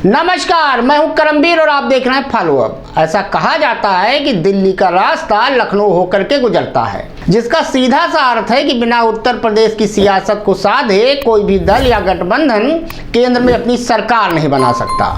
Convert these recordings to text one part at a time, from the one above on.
नमस्कार, मैं हूं करमवीर और आप देख रहे हैं फॉलो अप। ऐसा कहा जाता है कि दिल्ली का रास्ता लखनऊ होकर के गुजरता है, जिसका सीधा सा अर्थ है कि बिना उत्तर प्रदेश की सियासत को साधे कोई भी दल या गठबंधन केंद्र में अपनी सरकार नहीं बना सकता।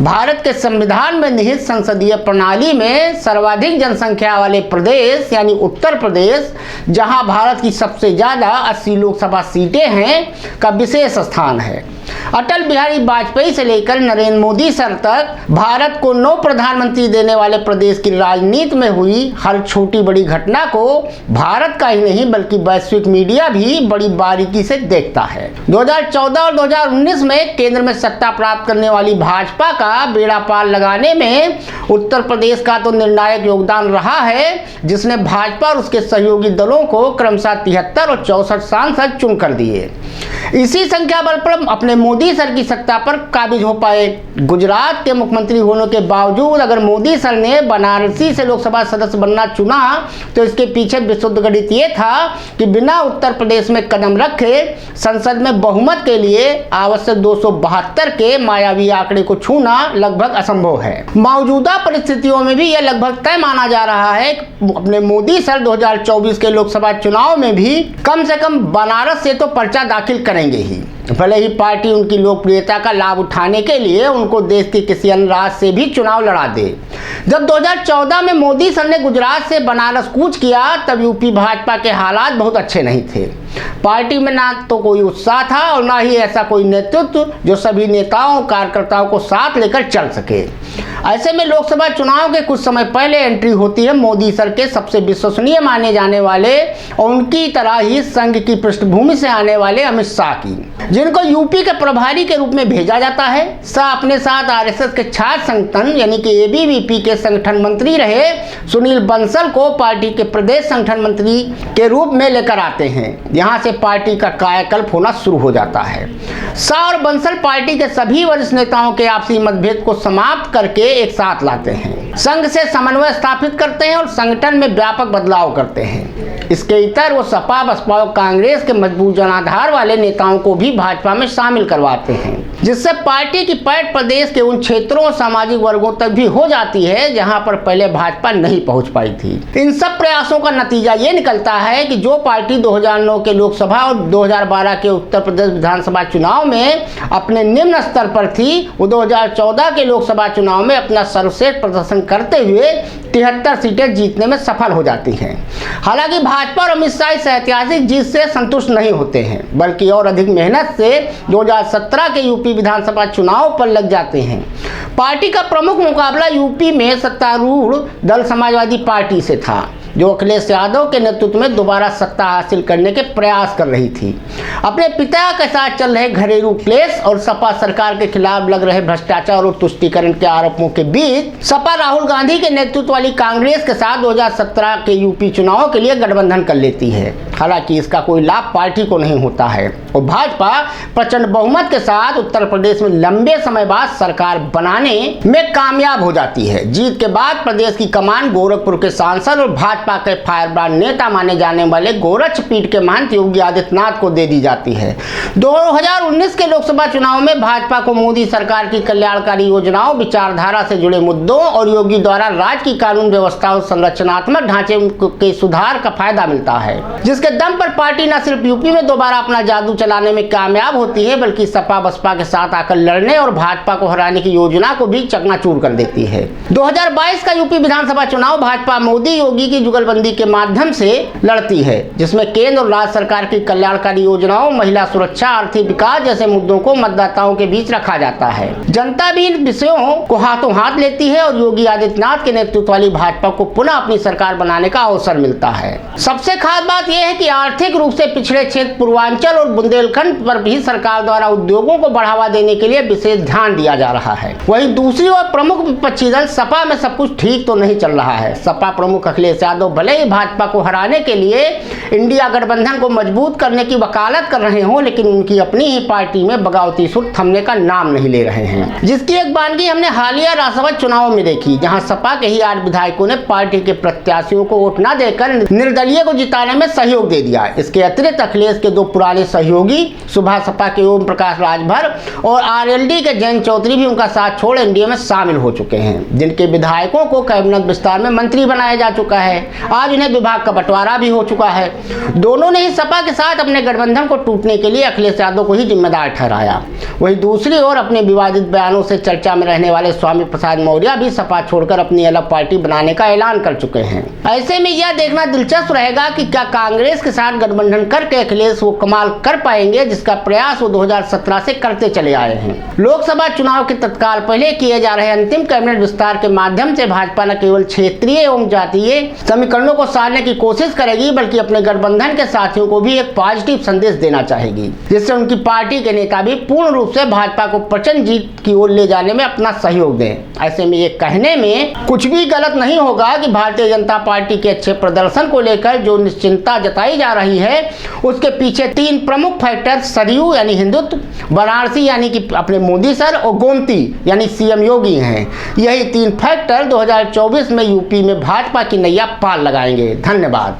भारत के संविधान में निहित संसदीय प्रणाली में सर्वाधिक जनसंख्या वाले प्रदेश यानी उत्तर प्रदेश, जहां भारत की सबसे ज्यादा 80 लोकसभा सीटें हैं, का विशेष स्थान है। अटल बिहारी वाजपेयी से लेकर नरेंद्र मोदी सर तक भारत को 9 प्रधानमंत्री देने वाले प्रदेश की राजनीति में हुई हर छोटी बड़ी घटना को भारत का ही नहीं बल्कि वैश्विक मीडिया भी बड़ी बारीकी से देखता है। 2014 और 2019 में केंद्र में सत्ता प्राप्त करने वाली भाजपा का बेड़ा पार लगाने में उत्तर प्रदेश का तो निर्णायक योगदान रहा है, जिसने भाजपा और उसके सहयोगी दलों को क्रमशः 73 और 64 सांसद चुनकर दिए। इसी संख्या बल पर अपने मोदी सर की सत्ता पर काबिज हो पाए। गुजरात के मुख्यमंत्री होने के बावजूद अगर मोदी सर ने बनारसी से लोकसभा सदस्य बनना चुना तो इसके पीछे विशुद्ध गणित ये था कि बिना उत्तर प्रदेश में कदम रखे संसद में बहुमत के लिए आवश्यक 272 के मायावी आंकड़े को छूना लगभग असंभव है। मौजूदा परिस्थितियों में भी यह लगभग तय माना जा रहा है कि अपने मोदी सर 2024 के लोकसभा चुनाव में भी कम से कम बनारस से तो पर्चा दाखिल करेंगे ही, भले ही पार्टी उनकी लोकप्रियता का लाभ उठाने के लिए उनको देश के किसी अन्य राज्य से भी चुनाव लड़ा दे। जब 2014 में मोदी सर ने गुजरात से बनारस कूच किया तब यूपी भाजपा के हालात बहुत अच्छे नहीं थे। पार्टी में ना तो कोई उत्साह था और ना ही ऐसा कोई नेतृत्व जो सभी नेताओं कार्यकर्ताओं को साथ लेकर चल सके। ऐसे में लोकसभा चुनाव के कुछ समय पहले एंट्री होती है मोदी सर के सबसे विश्वसनीय माने जाने वाले और उनकी तरह ही संघ की पृष्ठभूमि से आने वाले अमित शाह की, जिनको यूपी के प्रभारी के रूप में भेजा जाता है। शाह अपने साथ आरएसएस के छात्र संगठन यानी कि एबीवीपी के संगठन मंत्री रहे सुनील बंसल को पार्टी के प्रदेश संगठन मंत्री के रूप में लेकर आते हैं। यहाँ से पार्टी का कायाकल्प होना शुरू हो जाता है। शाह और बंसल पार्टी के सभी वरिष्ठ नेताओं के आपसी मतभेद को समाप्त करके एक साथ लाते हैं, संघ से समन्वय स्थापित करते हैं और संगठन में व्यापक बदलाव करते हैं। इसके इतर वो सपा बसपा और कांग्रेस के मजबूत जनाधार वाले नेताओं को भी भाजपा में शामिल करवाते हैं, जिससे पार्टी की पैठ प्रदेश के उन क्षेत्रों और सामाजिक वर्गों तक भी हो जाती है जहां पर पहले भाजपा नहीं पहुंच पाई थी। इन सब प्रयासों का नतीजा ये निकलता है कि जो पार्टी 2009 के लोकसभा और 2012 के उत्तर प्रदेश विधानसभा चुनाव में अपने निम्न स्तर पर थी, वो 2014 के लोकसभा चुनाव में अपना सर्वश्रेष्ठ प्रदर्शन करते हुए 73 सीटें जीतने में सफल हो जाती हैं। हालांकि भाजपा और अमित शाह इस ऐतिहासिक जीत से संतुष्ट नहीं होते हैं, बल्कि और अधिक मेहनत से 2017 के यूपी विधानसभा चुनाव पर लग जाते हैं। पार्टी का प्रमुख मुकाबला यूपी में सत्तारूढ़ दल समाजवादी पार्टी से था, जो अखिलेश यादव के नेतृत्व में दोबारा सत्ता हासिल करने के प्रयास कर रही थी। अपने पिता के साथ चल रहे घरेलू क्लेश और सपा सरकार के खिलाफ लग रहे भ्रष्टाचार और तुष्टीकरण के आरोपों के बीच सपा राहुल गांधी के नेतृत्व वाली कांग्रेस के साथ 2017 के यूपी चुनाव के लिए गठबंधन कर लेती है। हालांकि इसका कोई लाभ पार्टी को नहीं होता है और भाजपा प्रचंड बहुमत के साथ उत्तर प्रदेश में लंबे समय बाद सरकार बनाने में कामयाब हो जाती है। जीत के बाद प्रदेश की कमान गोरखपुर के सांसद और भाजपा के फायरब्रांड नेता माने जाने वाले गोरक्षपीठ के महंत योगी आदित्यनाथ को दे दी जाती है। 2019 के लोकसभा चुनाव में भाजपा को मोदी सरकार की कल्याणकारी योजनाओं, विचारधारा से जुड़े मुद्दों और योगी द्वारा राज्य की कानून व्यवस्था और संरचनात्मक ढांचे के सुधार का फायदा मिलता है, जिसके दम पर पार्टी न सिर्फ यूपी में दोबारा अपना जादू चलाने में कामयाब होती है, बल्कि सपा बसपा के साथ आकर लड़ने और भाजपा को हराने की योजना को भी चकनाचूर कर देती है। 2022 का यूपी विधानसभा चुनाव भाजपा मोदी योगी की जुगलबंदी के माध्यम से लड़ती है, जिसमें केंद्र और राज्य सरकार की कल्याणकारी योजनाओं, महिला सुरक्षा, आर्थिक विकास जैसे मुद्दों को मतदाताओं के बीच रखा जाता है। जनता भी इन विषयों को हाथों हाथ लेती है और योगी आदित्यनाथ के नेतृत्व वाली भाजपा को पुनः अपनी सरकार बनाने का अवसर मिलता है। सबसे खास बात यह है कि आर्थिक रूप से पिछड़े क्षेत्र पूर्वांचल और बुंदेलखंड पर भी सरकार द्वारा उद्योगों को बढ़ावा देने के लिए विशेष ध्यान दिया जा रहा है। वहीं दूसरी ओर प्रमुख विपक्षी दल सपा में सब कुछ ठीक तो नहीं चल रहा है। सपा प्रमुख अखिलेश यादव यादव भले ही भाजपा को हराने के लिए इंडिया गठबंधन को मजबूत करने की वकालत कर रहे हों, लेकिन उनकी अपनी ही पार्टी में बगावती सुर थमने का नाम नहीं ले रहे हैं, जिसकी एक बानगी हमने हालिया राज्यसभा चुनाव में देखी, जहां सपा के ही 8 विधायकों ने पार्टी के प्रत्याशियों को वोट न देकर निर्दलीय को जिताने में सहयोग दे दिया। इसके अतिरिक्त अखिलेश के 2 पुराने सहयोगी सुबह सपा के ओम प्रकाश राजभर और आरएलडी के जयंत चौधरी भी उनका साथ छोड़ एनडीए में शामिल हो चुके हैं, जिनके विधायकों को कैबिनेट विस्तार में मंत्री बनाया जा चुका है। आज उन्हें विभाग का बंटवारा भी हो चुका है। दोनों ने ही सपा के साथ अपने गठबंधन को टूटने के लिए अखिलेश यादव को ही जिम्मेदार ठहराया। वहीं दूसरी ओर अपने विवादित बयानों से चर्चा में रहने वाले स्वामी प्रसाद मौर्य भी सपा छोड़कर अपनी अलग पार्टी बनाने का ऐलान कर चुके हैं। ऐसे में यह देखना दिलचस्प रहेगा कि क्या कांग्रेस के साथ गठबंधन करके अखिलेश वो कमाल कर पाएंगे जिसका प्रयास वो 2017 से करते चले आए हैं। लोकसभा चुनाव के तत्काल पहले किए जा रहे अंतिम कैबिनेट विस्तार के माध्यम से भाजपा न केवल क्षेत्रीय एवं जातीय समीकरणों को साधने की कोशिश करेगी, बल्कि अपने गठबंधन के साथियों को भी एक पॉजिटिव संदेश देना चाहेगी, जिससे उनकी पार्टी के नेता भी पूर्ण रूप से भाजपा को प्रचंड जीत की ओर ले जाने में अपना सहयोग दें। ऐसे में ये कहने में कुछ भी गलत नहीं होगा कि भारतीय जनता पार्टी के अच्छे प्रदर्शन को लेकर जो निश्चिंतता जताई जा रही है, उसके पीछे 3 प्रमुख फैक्टर सरयू यानी हिंदुत्व, वाराणसी यानी कि अपने मोदी सर और गोमती यानी सीएम योगी हैं। यही 3 फैक्टर 2024 में यूपी में भाजपा की नैया पार लगाएंगे। धन्यवाद।